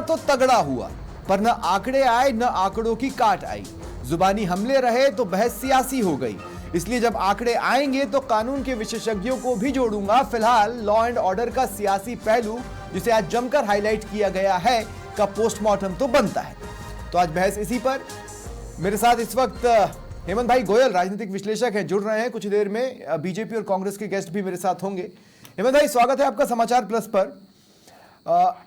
तो तगड़ा हुआ, पर न आंकड़े आए न आंकड़ों की काट आई। जुबानी हमले रहे तो बहस सियासी हो गई। इसलिए जब आंकड़े आएंगे तो कानून के विशेषज्ञों को भी जोड़ूंगा। फिलहाल लॉ एंड ऑर्डर का सियासी पहलू, जिसे आज जमकर हाईलाइट किया गया है, का पोस्टमार्टम तो बनता है। तो आज बहस इसी पर। मेरे साथ इस वक्त हेमंत भाई गोयल राजनीतिक विश्लेषक हैं, जुड़ रहे हैं। कुछ देर में बीजेपी और कांग्रेस के गेस्ट भी मेरे साथ होंगे। हेमंत भाई, स्वागत है आपका समाचार प्लस पर।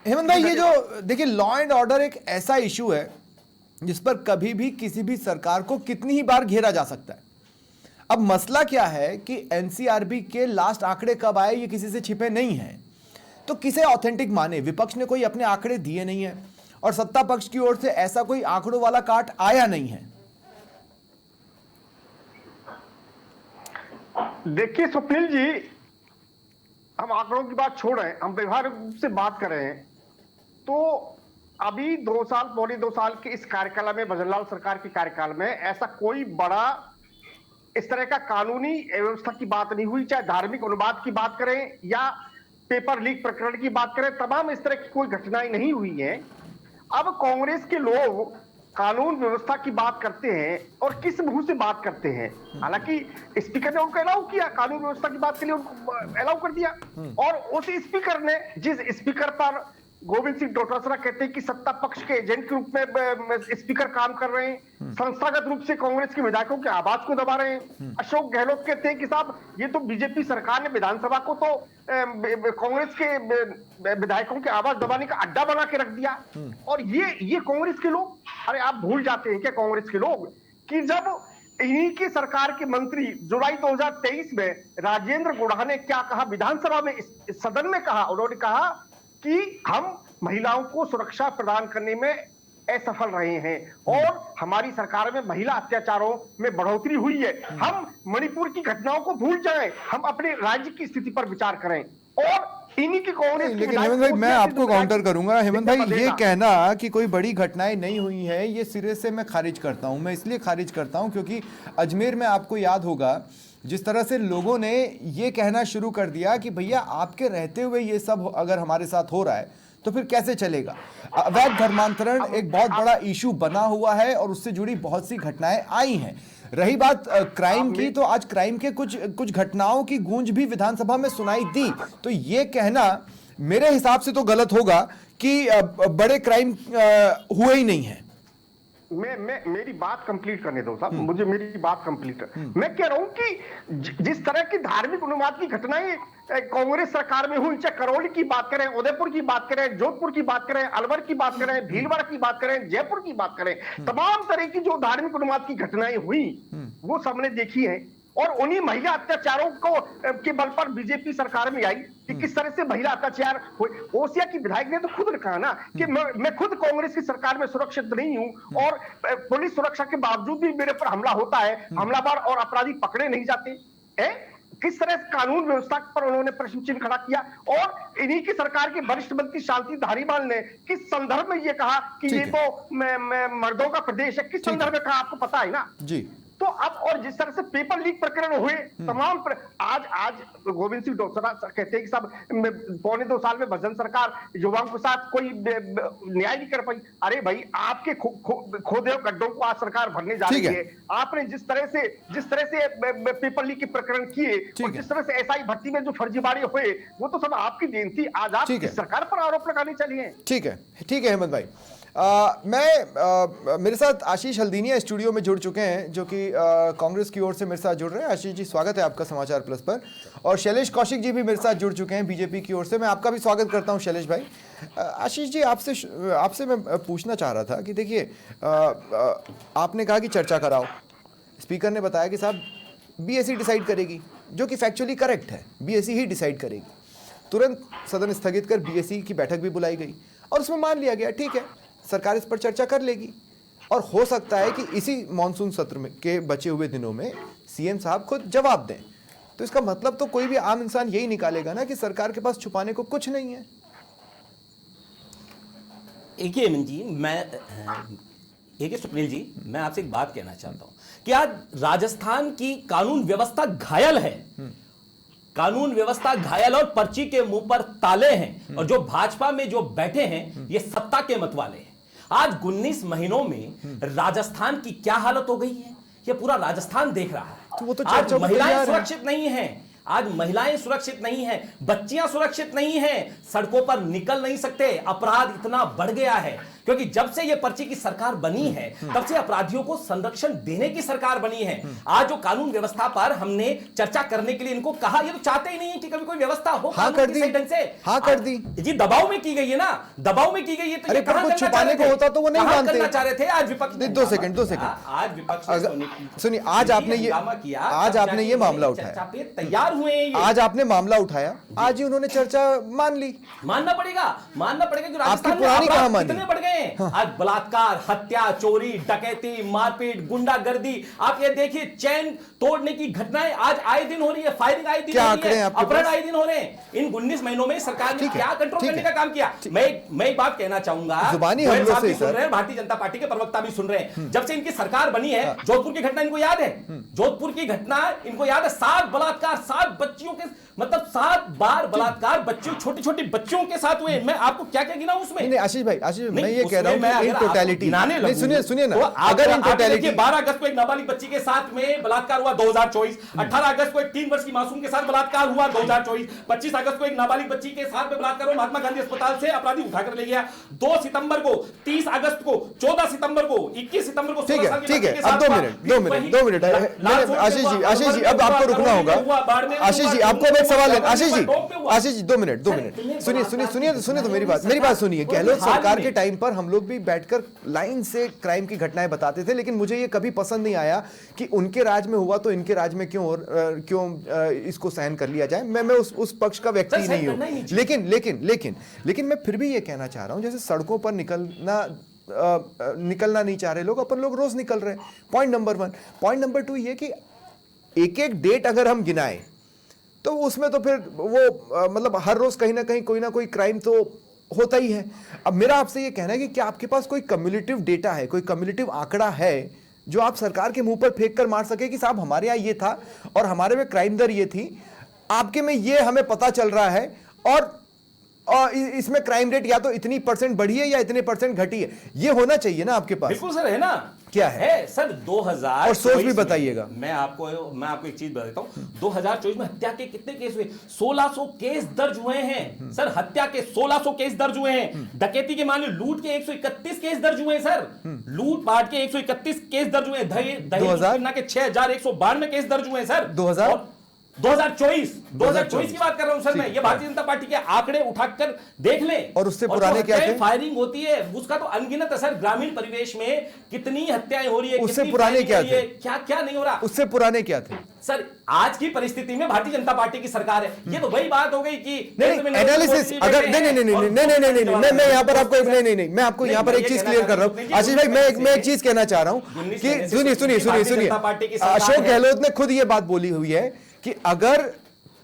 हेमंत भाई, ये जो देखिए लॉ एंड ऑर्डर एक ऐसा इशू है जिस पर कभी भी किसी भी सरकार को कितनी ही बार घेरा जा सकता है। अब मसला क्या है कि एनसीआरबी के लास्ट आंकड़े कब आए ये किसी से छिपे नहीं है, तो किसे ऑथेंटिक माने। विपक्ष ने कोई अपने आंकड़े दिए नहीं है और सत्ता पक्ष की ओर से ऐसा कोई आंकड़ों वाला काट आया नहीं है। देखिए स्वप्निल जी, हम आंकड़ों की बात छोड़ रहे हैं, हम व्यवहार से बात कर रहे हैं। तो अभी 2 साल, पौने 2 साल के इस कार्यकाल में, भजनलाल सरकार के कार्यकाल में ऐसा कोई बड़ा इस तरह का कानूनी व्यवस्था की बात नहीं हुई। चाहे धार्मिक अनुवाद की बात करें या पेपर लीक प्रकरण की बात करें, तमाम इस तरह की कोई घटनाएं नहीं हुई हैं। अब कांग्रेस के लोग कानून व्यवस्था की बात करते हैं और किस मुंह से बात करते हैं। हालांकि स्पीकर ने उनको अलाउ किया, कानून व्यवस्था की बात के लिए उनको अलाउ कर दिया, और उस स्पीकर ने, जिस स्पीकर पर गोविंद सिंह डोटासरा कहते हैं कि सत्ता पक्ष के एजेंट के रूप में स्पीकर काम कर रहे हैं, संस्थागत रूप से कांग्रेस के विधायकों के आवाज को दबा रहे हैं। अशोक गहलोत कहते हैं कि साहब ये तो बीजेपी सरकार ने विधानसभा को तो कांग्रेस के विधायकों के आवाज दबाने का अड्डा बना के रख दिया। और ये कांग्रेस के लोग, अरे आप भूल जाते हैं क्या कांग्रेस के लोग कि जब इन्हीं की सरकार के मंत्री जुलाई 2023 में राजेंद्र गुढ़ा ने क्या कहा विधानसभा में, सदन में कहा, उन्होंने कहा कि हम महिलाओं को सुरक्षा प्रदान करने में असफल रहे हैं और हमारी सरकार में महिला अत्याचारों में बढ़ोतरी हुई है। हम मणिपुर की घटनाओं को भूल जाएं, हम अपने राज्य की स्थिति पर विचार करें। और इन्हीं की कांग्रेस, लेकिन हेमंत भाई मैं आपको काउंटर करूंगा। हेमंत भाई, ये कहना कि कोई बड़ी घटनाएं नहीं हुई है, ये सिरे से मैं खारिज करता हूं। मैं इसलिए खारिज करता हूं क्योंकि अजमेर में आपको याद होगा जिस तरह से लोगों ने ये कहना शुरू कर दिया कि भैया आपके रहते हुए ये सब अगर हमारे साथ हो रहा है तो फिर कैसे चलेगा। अवैध धर्मांतरण एक बहुत बड़ा इशू बना हुआ है और उससे जुड़ी बहुत सी घटनाएं आई हैं। रही बात क्राइम की, तो आज क्राइम के कुछ घटनाओं की गूंज भी विधानसभा में सुनाई दी। तो ये कहना मेरे हिसाब से तो गलत होगा कि बड़े क्राइम हुए ही नहीं है। मेरी बात कंप्लीट करने दो साहब, मुझे मेरी बात कंप्लीट मैं कह रहा हूं कि जिस तरह की धार्मिक उन्माद की घटनाएं कांग्रेस सरकार में हुई, चाहे करौली की बात करें, उदयपुर की बात करें, जोधपुर की बात करें, अलवर की बात करें, भीलवाड़ा की बात करें, जयपुर की बात करें, तमाम तरह की जो धार्मिक उन्माद की घटनाएं हुई वो सबने देखी है। और उन्हीं महिला अत्याचारों को के बल पर बीजेपी सरकार में आई कि किस तरह से महिला अत्याचार हुए। ओसिया की विधायक ने तो खुद कहा ना कि मैं खुद कांग्रेस की सरकार में सुरक्षित नहीं हूं और पुलिस सुरक्षा के बावजूद भी मेरे पर हमला होता है, हमलावर और अपराधी पकड़े नहीं जाते हैं। किस तरह से कानून व्यवस्था पर उन्होंने प्रश्न चिन्ह खड़ा किया। और इन्हीं की सरकार के वरिष्ठ मंत्री शांति धारीवाल ने किस संदर्भ में ये कहा कि ये तो मर्दों का प्रदेश है, किस संदर्भ में कहा आपको पता है ना जी। तो अब, और जिस तरह से पेपर लीक प्रकरण हुए तमाम आज गोविंद सिंह डोटासरा कहते हैं कि सब पौने 2 साल में भजन सरकार युवाओं के साथ कोई न्याय नहीं कर पाई। अरे भाई, आपके खोदे गड्ढों को आज सरकार भरने जा रही है। आपने जिस तरह से पेपर लीक के प्रकरण किए और जिस तरह से एसआई भर्ती में जो फर्जीवाड़े हुए, वो तो सब आपकी देन थी। आज आप इस सरकार पर आरोप लगाने चलिए। ठीक है हेमंत भाई। मेरे साथ आशीष हल्दीनिया स्टूडियो में जुड़ चुके हैं, जो कि कांग्रेस की ओर से मेरे साथ जुड़ रहे हैं। आशीष जी, स्वागत है आपका समाचार प्लस पर। और शैलेश कौशिक जी भी मेरे साथ जुड़ चुके हैं बीजेपी की ओर से। मैं आपका भी स्वागत करता हूं शैलेश भाई। आशीष जी, आपसे मैं पूछना चाह रहा था कि देखिए, आपने कहा कि चर्चा कराओ। स्पीकर ने बताया कि साहब बीएससी डिसाइड करेगी, जो कि फैक्चुअली करेक्ट है, बीएससी ही डिसाइड करेगी। तुरंत सदन स्थगित कर बीएससी की बैठक भी बुलाई गई और उसमें मान लिया गया ठीक है, सरकार इस पर चर्चा कर लेगी। और हो सकता है कि इसी मॉनसून सत्र में के बचे हुए दिनों में सीएम साहब खुद जवाब दें। तो इसका मतलब तो कोई भी आम इंसान यही निकालेगा ना कि सरकार के पास छुपाने को कुछ नहीं है। देखिए हेमंत जी, स्वप्निल जी, मैं आपसे एक बात कहना चाहता हूं कि आज राजस्थान की कानून व्यवस्था घायल है। कानून व्यवस्था घायल और पर्ची के मुंह पर ताले हैं। और जो भाजपा में जो बैठे हैं, ये सत्ता के मत वाले। आज 19 महीनों में राजस्थान की क्या हालत हो गई है, ये पूरा राजस्थान देख रहा है। तो वो तो आज चर्चा को महिलाएं तैयार है। सुरक्षित नहीं है, आज महिलाएं सुरक्षित नहीं है, बच्चियां सुरक्षित नहीं है, सड़कों पर निकल नहीं सकते, अपराध इतना बढ़ गया है क्योंकि जब से ये पर्ची की सरकार बनी है तब से अपराधियों को संरक्षण देने की सरकार बनी है। आज जो कानून व्यवस्था पर हमने चर्चा करने के लिए इनको कहा, ये तो चाहते ही नहीं है कि कभी कोई व्यवस्था हो। हाँ कर दी, हाँ कर दी जी, दबाव में की गई है ना, दबाव में की गई है। तो अरे पर कुछ छुपाने को होता तो वो नहीं मानते। करना चाह रहे थे आज विपक्ष ने। 2 सेकंड आज विपक्ष सुनिए, आज आपने ये मामला उठाया, तैयार हुए हैं, आज आपने मामला उठाया, आज ही उन्होंने चर्चा मान ली। मानना पड़ेगा जो आपकी पुरानी कहां मानी? कितने बढ़ गए हैं। आज बलात्कार, हत्या, चोरी, डकैती, मारपीट, गुंडागर्दी, आप ये देखिए, चैन तोड़ने की घटनाएं आज आए दिन हो रही है, फायरिंग आए दिन हो रही है, अपराध आए दिन हो रहे हैं। इन 19 महीनों में सरकार ने क्या कंट्रोल करने का काम किया? मैं एक बात कहना चाहूंगा, जुबानी हमलों से सुन रहे हैं, भारतीय जनता पार्टी के प्रवक्ता भी सुन रहे हैं, जब से इनकी सरकार बनी है, जोधपुर की घटना इनको याद है, जोधपुर की घटना इनको याद है, 7 बलात्कार, 7 बच्चियों के, मतलब 7 बार बलात्कार बच्चियों, छोटी छोटी बच्चियों के साथ हुए। मैं आपको क्या क्या गिनाऊं उसमें? नहीं आशीष भाई, मैं ये कह रहा हूं कि इन टोटलिटी, सुनिए ना, अगर इन टोटलिटी 12 अगस्त को एक नाबालिग बच्ची के साथ में बलात्कार हुआ 2024, 18 अगस्त को एक 3 वर्ष की मासूम के साथ बलात्कार हुआ 2024, 25 अगस्त को एक नाबालिग बच्ची के साथ में बलात्कार हुआ, महात्मा गांधी अस्पताल से अपराधी उठाकर ले गया, 2 सितंबर को, 30 अगस्त को, 14 सितंबर को, 21 सितंबर को। ठीक है, अब 2 मिनट आशीष जी, अब आपको रुकना होगा। आशीष जी, आपको एक सवाल है। आशीष जी 2 मिनट सुनिए तो मेरी बात सुनिए। गहलोत सरकार के टाइम पर हम लोग भी बैठकर लाइन से क्राइम की घटनाएं बताते थे, लेकिन मुझे ये कभी पसंद नहीं आया कि उनके राज में हुआ तो इनके राज में क्यों इसको सहन कर लिया जाए। मैं उस पक्ष का व्यक्ति नहीं हूं, लेकिन मैं फिर भी ये कहना चाह रहा हूं, जैसे सड़कों पर निकलना नहीं चाह रहे लोग, अपन लोग रोज निकल रहे हैं। Point number 1। पॉइंट नंबर 2 ये कि एक डेट अगर हम गिनाएं तो उसमें तो फिर वो मतलब हर रोज कहीं ना कोई क्राइम तो होता ही है। अब मेरा आपसे ये कहना है कि क्या आपके पास कोई कम्युलेटिव डेटा है, कोई कम्युलेटिव आंकड़ा है जो आप सरकार के मुंह पर फेंक कर मार सके कि साहब हमारे यहाँ ये था और हमारे में क्राइम दर ये थी, आपके में ये हमें पता चल रहा है और इसमें क्राइम रेट या तो इतनी % बढ़ी है या इतने % घटी है, ये होना चाहिए ना आपके पास। बिल्कुल सर, है ना। क्या है सर? 2000 और सोच भी बताइएगा। मैं आपको एक चीज बताता हूं, 2024 में हत्या के कितने केस हुए? 1600 केस दर्ज हुए हैं सर। हत्या के 1600 केस दर्ज हुए हैं। डकैती के मान लो, लूट के 131 केस दर्ज हुए हैं सर। लूट पाट के 131 केस दर्ज हुए हैं। दहेज के 6192 केस दर्ज हुए हैं सर। 2024 की बात कर रहा हूं सर मैं। ये भारतीय जनता पार्टी के आंकड़े उठाकर देख लें। और उससे पुराने क्या थे? फायरिंग होती है उसका तो अनगिनत है सर। ग्रामीण परिवेश में कितनी हत्याएं हो रही है, उससे पुराने क्या थे? क्या नहीं हो रहा? उससे पुराने क्या थे सर? आज की परिस्थिति में भारतीय जनता पार्टी की सरकार है, ये तो वही बात हो गई कि एनालिसिस अगर नहीं, मैं यहाँ पर आपको मैं आपको यहाँ पर एक चीज क्लियर कर रहा हूँ आशीष भाई। मैं एक चीज कहना चाह रहा हूँ कि सुनिए, अशोक गहलोत ने खुद ये बात बोली हुई है कि अगर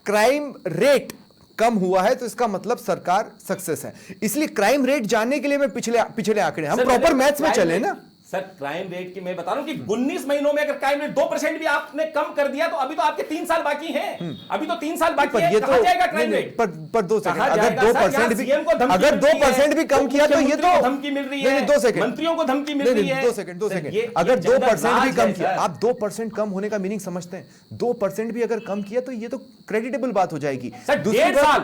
क्राइम रेट कम हुआ है तो इसका मतलब सरकार सक्सेस है। इसलिए क्राइम रेट जानने के लिए मैं पिछले आंकड़े, हम प्रॉपर मैथ्स में चले ना सर। क्राइम रेट की मैं बता रहा हूं कि 19 महीनों में अगर क्राइम रेट 2% भी आपने कम कर दिया तो अभी तो आपके 3 साल बाकी हैं। अभी तो 3 साल बाकी है। कहां जाएगा क्राइम रेट? पर 2 सेकंड, अगर 2% भी कम किया तो ये तो धमकी मिल रही है। 2 सेकंड, मंत्रियों को धमकी मिल रही है। 2 सेकंड, अगर 2% भी कम किया, आप 2% कम होने का मीनिंग समझते हैं? 2% भी अगर कम किया तो ये तो क्रेडिटेबल बात हो जाएगी। 1.5 साल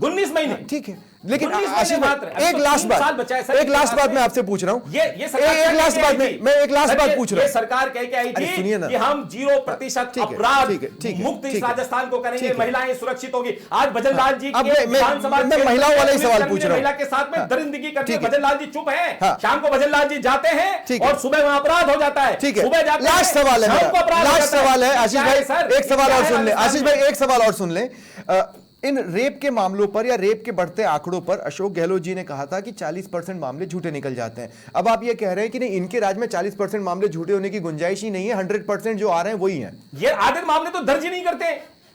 19 महीने ठीक है, लेकिन एक लास्ट बात मैं आपसे पूछ रहा हूं। एक लास्ट बात पूछ रहा हूं। सरकार कह के आई थी कि हम 0% अपराध मुक्त इस राजस्थान को करेंगे, महिलाएं सुरक्षित होगी। आज भजन लाल जी विधानसभा में महिलाओं वाला ही सवाल पूछ रहा हूं। महिला के साथ में दरिंदगी करते हैं, भजन लाल जी चुप है। शाम को भजन लाल जी जाते हैं और सुबह वहां अपराध हो जाता है। सुबह जाते हैं। लास्ट सवाल है आशीष भाई, एक सवाल और सुन ले। आशीष भाई एक सवाल और सुन ले। इन रेप के मामलों पर या रेप के बढ़ते आंकड़ों पर अशोक गहलोत जी ने कहा था कि 40% मामले झूठे निकल जाते हैं। अब आप ये कह रहे हैं कि नहीं, इनके राज में 40% मामले झूठे होने की गुंजाइश ही नहीं है, 100% जो आ रहे हैं वही हैं। ये आधे मामले तो दर्ज ही नहीं करते,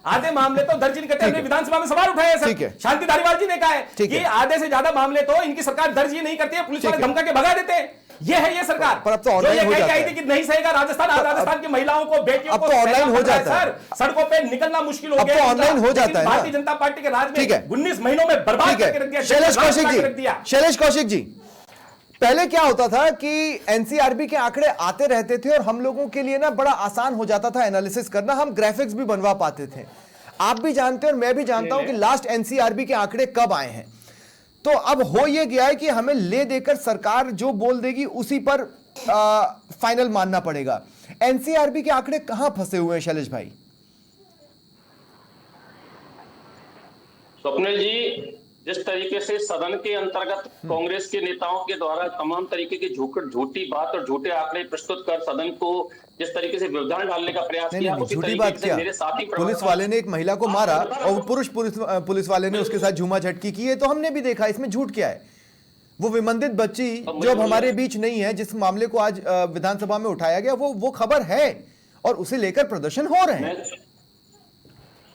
आधे मामले तो दर्ज नहीं करते। हमने विधानसभा में सवाल उठाया सर, शांति धारीवाल जी ने कहा है कि आधे से ज्यादा मामले तो इनकी सरकार दर्ज ही नहीं करती है, पुलिस वाले धमका के भगा देते हैं। ये है ये सरकार। पर अब तो ऑनलाइन हो जाता है कि नहीं सहेगा राजस्थान। आज राजस्थान की महिलाओं को, बेटियों को ऑनलाइन हो जाता है सर। सड़कों पे निकलना मुश्किल हो गया। अब तो ऑनलाइन हो जाता है। भारतीय जनता पार्टी के राज में 19 महीनों में बर्बाद करके रख दिया। शैलेश कौशिक जी, पहले क्या होता था कि एनसीआरबी के आंकड़े आते रहते थे और हम लोगों के लिए ना बड़ा आसान हो जाता था एनालिसिस करना, हम ग्राफिक्स भी बनवा पाते थे। आप भी जानते हैं और मैं भी जानता हूं कि लास्ट एनसीआरबी के आंकड़े कब आए हैं। तो अब हो यह गया है कि हमें ले देकर सरकार जो बोल देगी उसी पर फाइनल मानना पड़ेगा। एनसीआरबी के आंकड़े कहां फंसे हुए हैं शैलेश भाई? स्वप्निल जी, जिस तरीके से सदन के अंतर्गत कांग्रेस के नेताओं के द्वारा तमाम तरीके की झूठी बात और झूठे आंकड़े प्रस्तुत कर सदन को जिस तरीके से व्यवधान डालने का प्रयास किया, उसी झूठी तरीके बात से क्या? मेरे साथी पुलिस वाले ने एक महिला को मारा और पुलिस वाले ने उसके साथ झूमा झटकी की है, तो हमने भी देखा। इसमें झूठ क्या है? वो विमंदित बच्ची जो अब हमारे बीच नहीं है, जिस मामले को आज विधानसभा में उठाया गया, वो खबर है और उसे लेकर प्रदर्शन हो रहे हैं।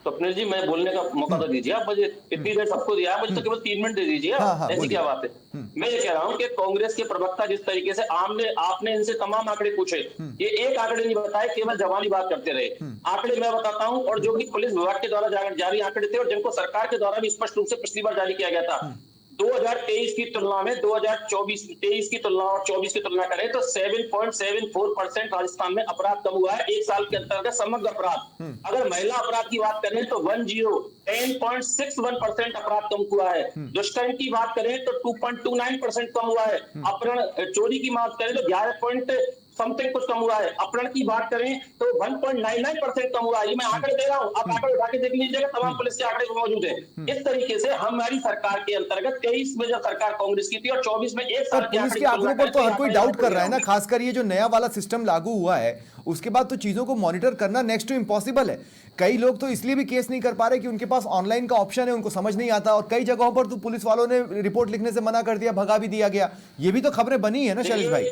स्वप्निल जी, मैं बोलने का मौका तो दीजिए। आप मुझे इतनी देर सबको दिया है, मुझे तो केवल 3 मिनट दे दीजिए। ऐसी क्या बात है? मैं ये कह रहा हूं कि कांग्रेस के प्रवक्ता जिस तरीके से आपने इनसे तमाम आंकड़े पूछे, ये एक आंकड़े नहीं बताए, केवल जवानी बात करते रहे। आंकड़े मैं बताता हूं, और जो कि पुलिस विभाग के द्वारा जारी आंकड़े थे और जिनको सरकार के द्वारा भी स्पष्ट रूप से पिछली बार जारी किया गया था। 2023 की तुलना में 23 की तुलना और 24 की तुलना करें तो 7.74% राजस्थान में अपराध कम हुआ है एक साल के अंतर्गत समग्र अपराध। अगर महिला अपराध की बात करें तो 10.61% अपराध कम हुआ है। दुष्कर्म की बात करें तो 2.29% कम हुआ है। अपहरण चोरी की बात करें तो 11 समथिंग कुछ कम हुआ है। अपहरण की बात करें तो 1.99% कम हुआ है। ये मैं आंकड़े दे रहा हूं, आप आंकड़े उठा के देख लीजिएगा, तमाम पुलिस के आंकड़े मौजूद हैं। इस तरीके से हमारी सरकार के अंतर्गत 23 में जब सरकार कांग्रेस की थी और 24 में एक साल पुलिस के आंकड़ों पर तो हर कोई डाउट कर रहा है ना, खासकर ये जो नया वाला सिस्टम लागू हुआ है उसके बाद तो चीजों को मॉनिटर करना नेक्स्ट टू इम्पॉसिबल है। कई लोग तो इसलिए भी केस नहीं कर पा रहे कि उनके पास ऑनलाइन का ऑप्शन है, उनको समझ नहीं आता, और कई जगहों पर तो पुलिस वालों ने रिपोर्ट लिखने से मना कर दिया, भगा भी दिया गया। ये भी तो खबरें बनी है ना शैलेश भाई?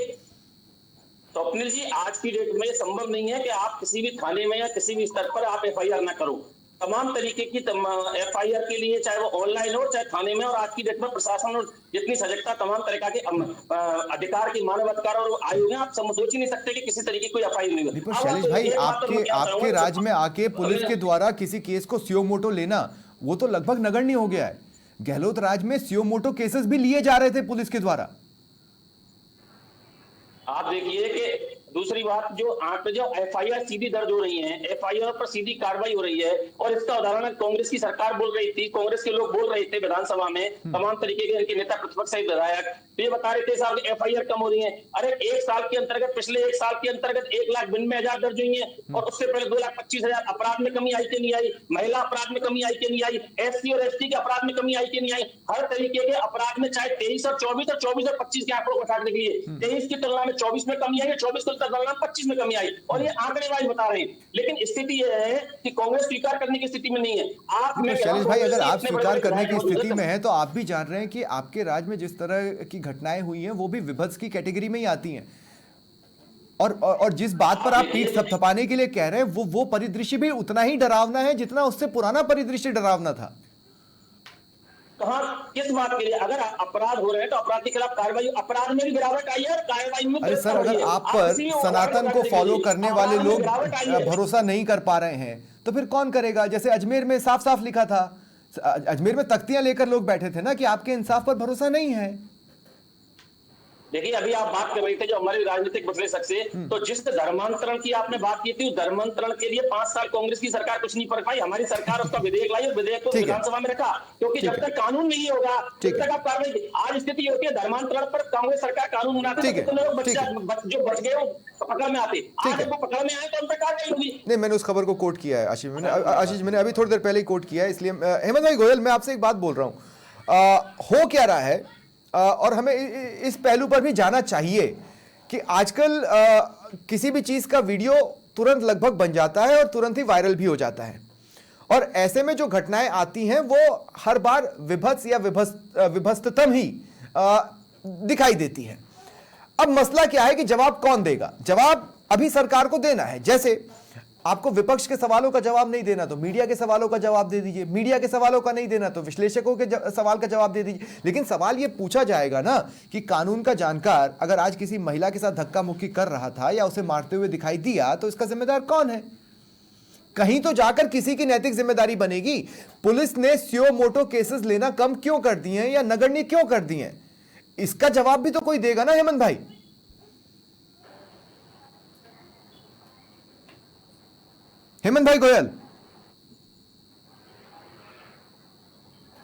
स्वप्निल जी, आज की डेट में संभव नहीं है कि आप किसी भी थाने में या किसी भी स्तर पर आप एफआईआर ना करो। तमाम तरीके की एफआईआर के लिए, चाहे वो ऑनलाइन हो चाहे थाने में, और आज की डेट में प्रशासन और जितनी सजगता, तमाम तरह के अधिकार की मानव अधिकार और आयोग है, आप सोच ही नहीं सकते कि किसी तरीके की कोई एफआईआर नहीं हुई। शैलेश भाई, आपके राज्य में आके पुलिस के द्वारा किसी केस को सियो मोटो लेना, वो तो लगभग नगण्य हो गया है। गहलोत राज में सियो मोटो केसेस भी लिए जा रहे थे पुलिस के द्वारा। आप देखिए कि दूसरी बात, जो एफआईआर सीधी दर्ज हो रही है, एफआईआर पर सीधी कार्रवाई हो रही है, और इसका उदाहरण कांग्रेस की सरकार बोल रही थी, कांग्रेस के लोग बोल रहे थे विधानसभा में, तमाम तरीके के इनके नेता, प्रतिपक्ष सहित विधायक, तो ये बता रहे थे साहब एफआईआर कम हो रही है। अरे एक साल के अंतर्गत, पिछले एक साल के अंतर्गत 1,92,000 दर्ज हुई है, और उससे पहले 2,25,000। अपराध में कमी आई कि नहीं आई? महिला अपराध में कमी आई कि नहीं आई? एससी और एसटी के अपराध में कमी आई कि नहीं आई? हर तरीके के अपराध में, चाहे 23 और 24 और 24 और 25 के आंकड़ों को उठाने के लिए 23 की तुलना में 24 में कमी आई है, 24 की तुलना में 25 में कमी आई, और ये आंकड़े वाइज बता रहे हैं। लेकिन स्थिति यह है कि कांग्रेस स्वीकार करने की स्थिति में नहीं है। शैलेश भाई, अगर आप स्वीकार करने की स्थिति में हैं तो आप भी जान रहे हैं कि आपके राज्य में जिस तरह की घटनाएं हुई हैं वो भी विभत्स की कैटेगरी में ही आती हैं, और जिस बात पर आप पीठ थपथपाने के लिए कह रहे हैं वो परिदृश्य भी उतना ही डरावना है जितना उससे पुराना परिदृश्य डरावना था। कहां, किस बात के लिए? अगर अपराध हो रहे हैं तो अपराध के खिलाफ कार्रवाई, अपराध में भी गिरावट आई है, कार्रवाई में। अरे सर, अगर आप पर सनातन को फॉलो करने वाले लोग भरोसा नहीं कर पा रहे हैं तो फिर कौन करेगा? जैसे अजमेर में साफ साफ लिखा था, अजमेर में तख्तियां लेकर लोग बैठे थे ना कि आपके इंसाफ पर भरोसा नहीं है। देखिए, अभी आप बात कर रहे थे जो हमारे राजनीतिक विश्लेषक से, तो जिस धर्मांतरण की आपने बात की थी, उस धर्मांतरण के लिए 5 साल कांग्रेस की सरकार कुछ नहीं कर पाई। हमारी सरकार उसका विधेयक लाई और विधेयक को विधानसभा में रखा, क्योंकि जब तक कानून नहीं होगा तब तक आप कार्रवाई। आज स्थिति होती है धर्मांतरण पर कांग्रेस सरकार कानून बनाती है, लोग जो बच गए पकड़ में आते, आज वो पकड़ में आए तो उन पर कार्रवाई होगी। नहीं, मैंने उस खबर को कोट किया है आशीष, मैंने अभी थोड़ी देर पहले ही कोट किया है, इसलिए हेमंत भाई गोयल, मैं आपसे एक बात बोल रहा हूं, हो क्या रहा है, और हमें इस पहलू पर भी जाना चाहिए कि आजकल किसी भी चीज का वीडियो तुरंत लगभग बन जाता है और तुरंत ही वायरल भी हो जाता है, और ऐसे में जो घटनाएं आती हैं वो हर बार विभत्स या विभत्सतम ही दिखाई देती है। अब मसला क्या है कि जवाब कौन देगा? जवाब अभी सरकार को देना है। जैसे आपको विपक्ष के सवालों का जवाब नहीं देना तो मीडिया के सवालों का जवाब दे दीजिए, मीडिया के सवालों का नहीं देना तो विश्लेषकों के सवाल का जवाब दे दीजिए। लेकिन सवाल यह पूछा जाएगा ना कि कानून का जानकार अगर आज किसी महिला के साथ धक्का मुक्की कर रहा था या उसे मारते हुए दिखाई दिया तो इसका जिम्मेदार कौन है? कहीं तो जाकर किसी की नैतिक जिम्मेदारी बनेगी। पुलिस ने सियो मोटो केसेस लेना कम क्यों कर दिए हैं या नगण्य क्यों कर दिए हैं? इसका जवाब भी तो कोई देगा ना हेमंत भाई। हेमंत भाई गोयल,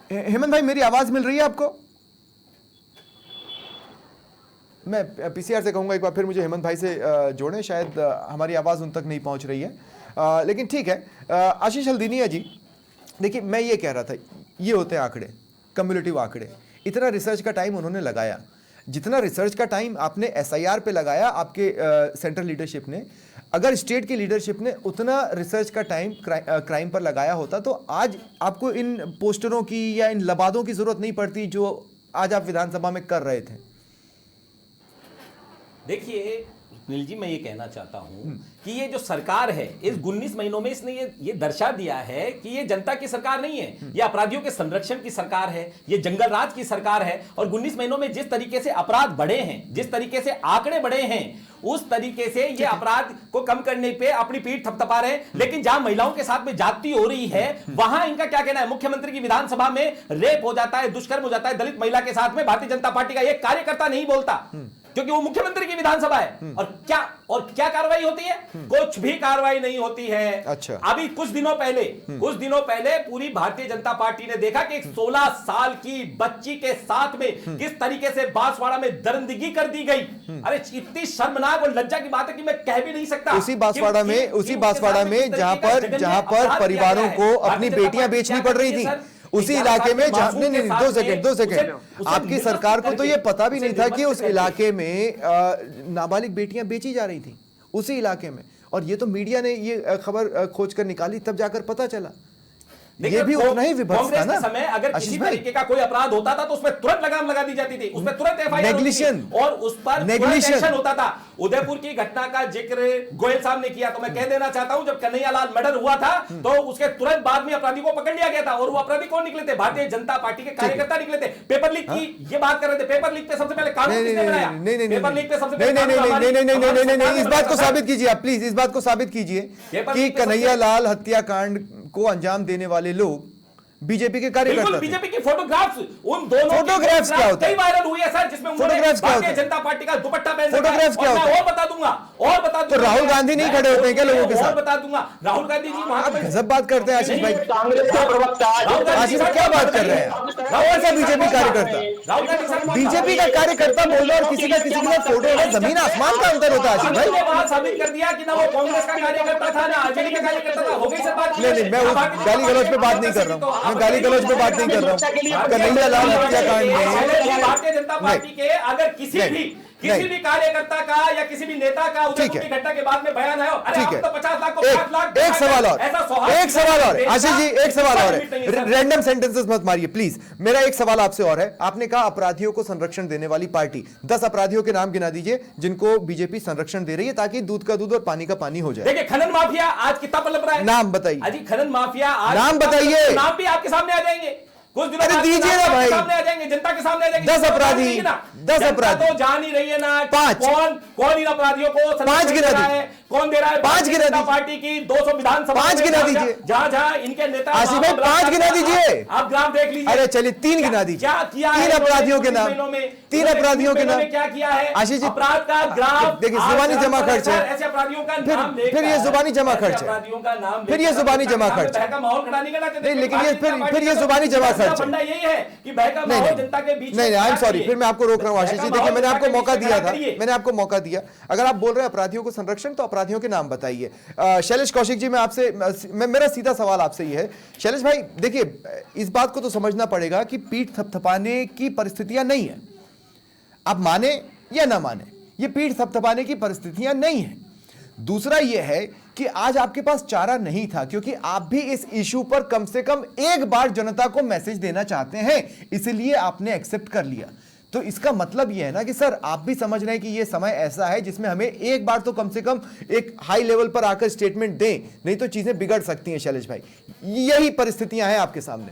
हेमंत भाई मेरी आवाज मिल रही है आपको? मैं पीसीआर से कहूंगा एक बार फिर मुझे हेमंत भाई से जोड़ें, शायद हमारी आवाज उन तक नहीं पहुंच रही है। लेकिन ठीक है। आशीष हल्दीनिया जी, देखिए मैं ये कह रहा था, ये होते हैं आंकड़े, कम्युलेटिव आंकड़े। इतना रिसर्च का टाइम उन्होंने लगाया, जितना रिसर्च का टाइम आपने एसआईआर पे लगाया आपके सेंट्रल लीडरशिप ने, अगर स्टेट की लीडरशिप ने उतना रिसर्च का टाइम क्राइम पर लगाया होता तो आज आपको इन पोस्टरों की या इन लबादों की जरूरत नहीं पड़ती जो आज आप विधानसभा में कर रहे थे। देखिए सुनील जी, मैं ये कहना चाहता हूं कि ये जो सरकार है इस 19 महीनों में इसने ये दर्शा दिया है कि ये जनता की सरकार नहीं है, ये अपराधियों के संरक्षण की सरकार है, ये जंगल राज की सरकार है। और 19 महीनों में जिस तरीके से अपराध बढ़े हैं, जिस तरीके से आंकड़े बढ़े हैं, उस तरीके से ये अपराध को कम करने पे अपनी पीठ थपथपा रहे हैं। लेकिन जहां महिलाओं के साथ में जाति हो रही है वहां इनका क्या कहना है? मुख्यमंत्री की विधानसभा में रेप हो जाता है, दुष्कर्म हो जाता है दलित महिला के साथ में, भारतीय जनता पार्टी का एक कार्यकर्ता नहीं बोलता क्योंकि वो मुख्यमंत्री की विधानसभा है। और क्या कार्रवाई होती है? कुछ भी कार्रवाई नहीं होती है। अच्छा। अभी कुछ दिनों पहले पूरी भारतीय जनता पार्टी ने देखा कि एक 16 साल की बच्ची के साथ में किस तरीके से बांसवाड़ा में दरिंदगी कर दी गई। अरे इतनी शर्मनाक और लज्जा की बात है कि मैं कह भी नहीं सकता। उसी बांसवाड़ा में जहां पर परिवारों को अपनी बेटियां बेचनी पड़ रही थी, उसी इलाके में जहां, नहीं, 2 सेकंड, आपकी सरकार को तो ये पता भी नहीं था कि उस इलाके में नाबालिग बेटियां बेची जा रही थी उसी इलाके में, और ये तो मीडिया ने ये खबर खोज कर निकाली, तब जाकर पता चला। ये भी उतना ही विभत्स था ना। समय अगर किसी तरीके का कोई अपराध होता था तो उसमें तुरंत लगाम लगा दी जाती थी, उसमें तुरंत एफआईआर और उस पर नेग्लिजेंस होता था। उदयपुर की घटना का जिक्र गोयल साहब ने किया, तो मैं कह देना चाहता हूं, जब कन्हैयालाल मर्डर हुआ था तो उसके तुरंत बाद में अपराधी को पकड़ लिया गया था, और वो अपराधी कौन निकले थे? भारतीय जनता पार्टी के कार्यकर्ता निकले थे। पेपर लीक की ये बात कर रहे थे, पेपर लीक पे सबसे पहले कानून किसने बनाया? पेपर लीक पे सबसे पहले नहीं, इस बात को साबित कीजिए आप, प्लीज इस बात को साबित कीजिए कि कन्हैयालाल हत्याकांड को अंजाम देने वाले लोग बीजेपी के कार्यकर्ता थे। बीजेपी की फोटोग्राफ्स, उन दोनों फोटोग्राफ्स क्या होता है? कई वायरल हुई है सर, जिसमें भारतीय जनता पार्टी का दुपट्टा पहन फोटोग्राफ्स क्या होता है? और बता दूंगा तो राहुल गांधी नहीं खड़े होते हैं क्या लोगों के साथ? बता दूंगा, राहुल गांधी जी वहां गजब बात करते हैं आशीष भाई। कांग्रेस का प्रवक्ता आशीष क्या बात कर रहे हैं? कौन सा बीजेपी कार्यकर्ता? राहुल गांधी बीजेपी का कार्यकर्ता बोल रहा है और किसी का फोटो है, जमीन आसमान का अंतर होता है आशीष भाई। बात साबित कर दिया कि ना वो कांग्रेस का कार्यकर्ता था ना आरजेडी का कार्यकर्ता था। हो गई सर बात? नहीं, मैं गाली गलौज पे बात नहीं कर रहा हूँ, मैं गाली गलौज पे बात नहीं कर रहा हूँ। कन्हैयालाल हत्याकांड में भारतीय जनता पार्टी के अगर किसी भी कार्यकर्ता का या किसी भी नेता का उदयपुर की घटना के बाद में बयान है, अरे आप तो 50 लाख को 5 लाख। एक सवाल और आशीष जी, एक सवाल और है, रैंडम सेंटेंसेस मत मारिए प्लीज। मेरा एक सवाल आपसे और है, आपने कहा अपराधियों को संरक्षण देने वाली पार्टी, 10 अपराधियों के नाम गिना दीजिए जिनको बीजेपी संरक्षण दे रही है ताकि दूध का दूध और पानी का पानी हो जाए। देखिए, खनन माफिया आज कितना पलप रहा है, नाम बताइए। अजी खनन माफिया नाम बताइए, नाम भी आपके सामने आ जाएंगे कुछ दिनों बाद, दीजिए ना भाई, सामने आ जाएंगे, जनता के सामने आ जाएंगे। 10 अपराधी, 10 अपराधी तो जान ही रही है ना 5 कौन इन अपराधियों को 5 गिना है, कौन दे रहा है? 5 गिना दीजिए, पार्टी की 200 विधानसभा 5 गिना दीजिए, जहां इनके नेता आशीष भाई 5 गिना दीजिए। आप ग्राम देख लीजिए। अरे चलिए 3 गिना दीजिए। क्या किया? 3 अपराधियों के नाम, 3 अपराधियों के नाम क्या किया है आशीष जी? अपराध का ग्राफ देखिए, जुबानी जमा खर्च है, ऐसे अपराधियों का नाम, फिर ये जुबानी जमा खर्च है, अपराधियों का नाम, फिर ये जुबानी जमा खर्च है, माहौल खड़ा नहीं करना चाहिए। लेकिन ये फिर ये जुबानी जमा खर्च है। यही है कि बहका माहौल जनता के बीच में। नहीं, आई एम सॉरी, फिर मैं आपको रोक रहा हूं आशीष जी। देखिए, मैंने आपको मौका दिया था, मैंने आपको मौका दिया। अगर आप बोल रहे हैं अपराधियों को संरक्षण, तो अपराधियों के नाम बताइए। शैलेश कौशिक जी, मैं आपसे, मेरा सीधा सवाल आपसे ये है, शैलेश भाई देखिए, इस बात को तो समझना पड़ेगा कि पीठ थपथपाने की परिस्थितियां नहीं है, आप माने या ना माने, ये पीठ थपथपाने की परिस्थितियां नहीं है। दूसरा यह है कि आज आपके पास चारा नहीं था, क्योंकि आप भी इस इशू पर कम से कम एक बार जनता को मैसेज देना चाहते हैं, इसलिए आपने एक्सेप्ट कर लिया। तो इसका मतलब यह है ना कि सर, आप भी समझ रहे हैं कि यह समय ऐसा है जिसमें हमें एक बार तो कम से कम एक हाई लेवल पर आकर स्टेटमेंट दें, नहीं तो चीजें बिगड़ सकती हैं। शैलेश भाई, यही परिस्थितियां हैं आपके सामने।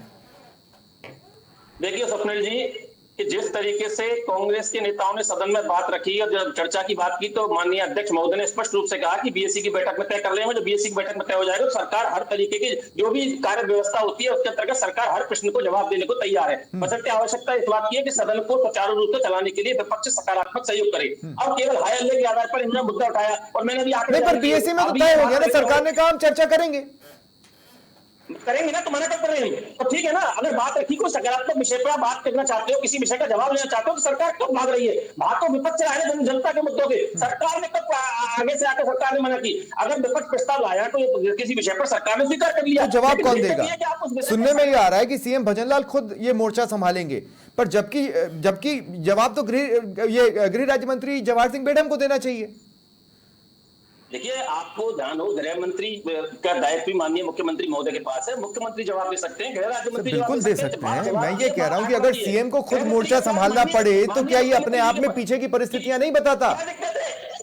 देखिए स्वप्निल जी, कि जिस तरीके से कांग्रेस के नेताओं ने सदन में बात रखी और जब चर्चा की बात की तो माननीय अध्यक्ष महोदय ने स्पष्ट रूप से कहा कि बीएससी की बैठक में तय कर लेंगे। जब बीएससी की बैठक में तय हो जाएगा तो सरकार हर तरीके की जो भी कार्य व्यवस्था होती है उसके अंतर्गत सरकार हर प्रश्न को जवाब देने को तैयार है। बशर्ते आवश्यकता इस बात की है कि सदन को सुचारू रूप से चलाने के लिए विपक्ष सकारात्मक सहयोग करे। अब केवल हाई अल्ले के आधार पर इन्होंने मुद्दा उठाया और मैंने भी आंकड़े पर बीएससी में तो तय हो गया ना, सरकार ने कहा हम चर्चा करेंगे ना, तो मना कब कर रहे हैं? तो ठीक है ना, अगर बात रखी कोई सकारात्मक विषय पर आप बात करना चाहते हो, किसी विषय का जवाब लेना चाहते हो तो सरकार कब भाग रही है? भाग तो विपक्ष रहा है जनता के मुद्दों के। सरकार ने कब आगे से आकर सरकार ने मना की? अगर विपक्ष प्रस्ताव लाया तो किसी विषय पर सरकार ने स्वीकार कर लिया, तो जवाब कौन देगा? सुनने में ये आ रहा है कि सीएम भजनलाल खुद ये मोर्चा संभालेंगे, पर जबकि जवाब तो गृह राज्य मंत्री जवाहर सिंह बेढम को देना चाहिए। देखिए, आपको ध्यान हो, गृह मंत्री का दायित्व माननीय मुख्यमंत्री महोदय के पास है। मुख्यमंत्री जवाब दे सकते हैं, गृह राज्य मंत्री बिल्कुल दे सकते हैं। मैं ये कह रहा हूं कि अगर सीएम को खुद मोर्चा संभालना पड़े तो क्या ये अपने आप में पीछे की परिस्थितियां नहीं बताता?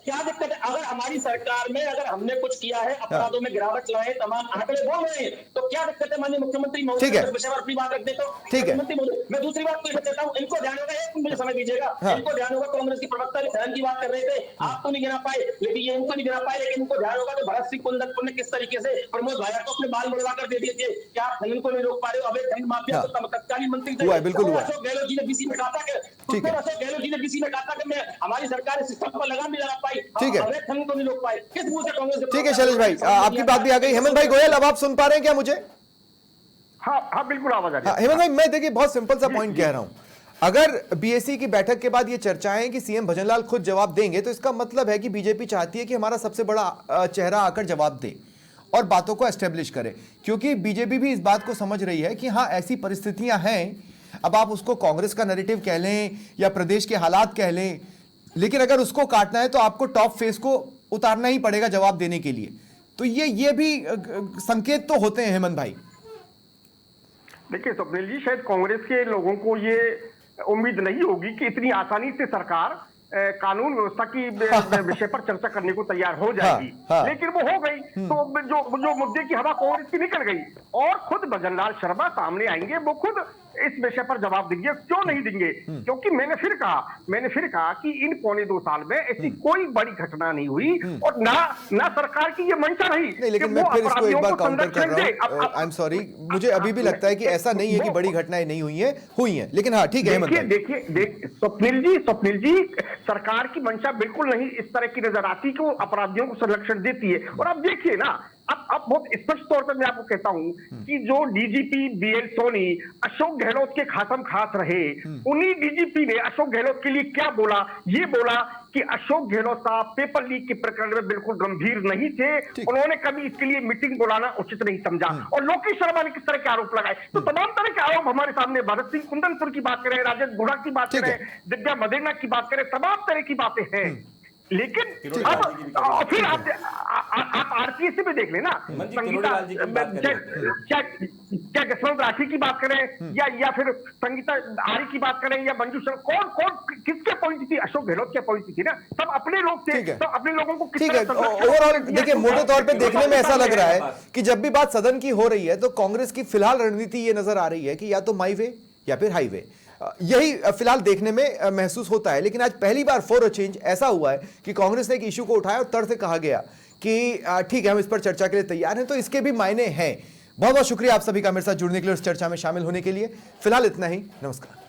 क्या दिक्कत है? अगर हमारी सरकार में अगर हमने कुछ किया है, अपराधों में गिरावट लाए, तमाम आंकड़े बोल रहे हैं, तो क्या दिक्कत है माननीय मुख्यमंत्री महोदय विषय पर अपनी बात रख दे तो? ठीक है। मैं दूसरी बात तो कहता हूँ, इनको ध्यान होगा, एक मुझे समय दीजिएगा, इनको ध्यान होगा कांग्रेस की प्रवक्ता खनन की बात कर रहे थे, आप तो नहीं गिना पाए, लेकिन ये इनको नहीं गिना पाए, लेकिन इनको ध्यान होगा तो भरत सिंह कुंदनपुर ने किस तरीके से प्रमोद भाया को अपने बाल मुड़वा कर दे दिए थे। क्या आप खनन को नहीं रोक पा रहे हो? अवैध खनन माफिया को तत्कालीन मंत्री थे, बिल्कुल हुआ। अशोक गहलोत जी ने बीसी में कहा था कि गहलोत जी ने बीसी में कहा था कि मैं हमारी सरकार इस सिस्टम पर लगाम नहीं लगा पाई, ठीक है, को नहीं रोक पाए। किस मुंह से कांग्रेस? ठीक है शैलेश भाई, आपकी बात भी आ गई। हेमंत भाई गोयल, अब आप सुन पा रहे हैं क्या मुझे? हाँ बिल्कुल आवाज आ रही है। हेमंत भाई, मैं देखिए बहुत सिंपल सा पॉइंट कह रहा हूं, अगर बीएससी की बैठक के बाद ये चर्चाएं कि सीएम भजनलाल खुद जवाब देंगे तो इसका मतलब है कि बीजेपी चाहती है कि हमारा सबसे बड़ा चेहरा आकर जवाब दे और बातों को एस्टेब्लिश करे, क्योंकि बीजेपी भी इस बात को समझ रही है कि हाँ ऐसी परिस्थितियां हैं। अब आप उसको कांग्रेस का नैरेटिव कह लें या प्रदेश के हालात कह लें, लेकिन अगर उसको काटना है तो आपको टॉप फेस को उतारना ही पड़ेगा जवाब देने के लिए। तो ये भी संकेत तो होते हैं हेमंत भाई। देखिए स्वप्निल जी, शायद कांग्रेस के लोगों को ये उम्मीद नहीं होगी कि इतनी आसानी से सरकार कानून व्यवस्था की विषय पर चर्चा करने को तैयार हो जाएगी। लेकिन वो हो गई तो जो मुद्दे की हवा कांग्रेस की निकल गई और खुद भजनलाल शर्मा सामने आएंगे, वो खुद इस विषय पर जवाब देंगे। क्यों नहीं देंगे? क्योंकि मैंने फिर कहा कि इन 2.25 साल में ऐसी कोई बड़ी घटना नहीं हुई और ना सरकार की ये मंशा रही। नहीं, लेकिन मैं फिर इसको एक बार काउंटर कर रहा हूं। आई एम सॉरी, मुझे अभी भी लगता है कि ऐसा नहीं है कि बड़ी घटनाएं नहीं हुई हैं, लेकिन हाँ ठीक है। देखिए स्वप्निल जी, सरकार की मंशा बिल्कुल नहीं इस तरह की नजर आती कि वो अपराधियों को संरक्षण देती है। और अब देखिए ना, अब बहुत स्पष्ट तौर पर मैं आपको कहता हूं कि जो डीजीपी बीएल सोनी अशोक गहलोत के खासम खास रहे, उन्हीं डीजीपी ने अशोक गहलोत के लिए क्या बोला? ये बोला कि अशोक गहलोत साहब पेपर लीक के प्रकरण में बिल्कुल गंभीर नहीं थे, उन्होंने कभी इसके लिए मीटिंग बुलाना उचित नहीं समझा। और लोकेश शर्मा ने किस तरह के आरोप लगाए? तो तमाम तरह के आरोप हमारे सामने, भरत सिंह कुंदनपुर की बात करें, राजेश घोड़ा की बात करें, दिव्या मदेना की बात करें, तमाम तरह की बातें हैं। लेकिन अब फिर आप आरपीएस में देख लेना, संगीता क्या जसवंत राठी की बात करें या फिर संगीता आर्य की बात करें या मंजू शर्मा, कौन किसके पॉइंट थी? अशोक गहलोत के पॉइंट थी ना, सब अपने लोग थे, सब अपने लोगों को ठीक है। ओवरऑल देखिए, मोटे तौर पे देखने में ऐसा लग रहा है कि जब भी बात सदन की हो रही है तो कांग्रेस की फिलहाल रणनीति ये नजर आ रही है कि या तो माई वे या फिर हाईवे, यही फिलहाल देखने में महसूस होता है। लेकिन आज पहली बार फॉर अ चेंज ऐसा हुआ है कि कांग्रेस ने एक इशू को उठाया और तर्क से कहा गया कि ठीक है, हम इस पर चर्चा के लिए तैयार हैं। तो इसके भी मायने हैं। बहुत बहुत शुक्रिया आप सभी का मेरे साथ जुड़ने के लिए, इस चर्चा में शामिल होने के लिए। फिलहाल इतना ही, नमस्कार।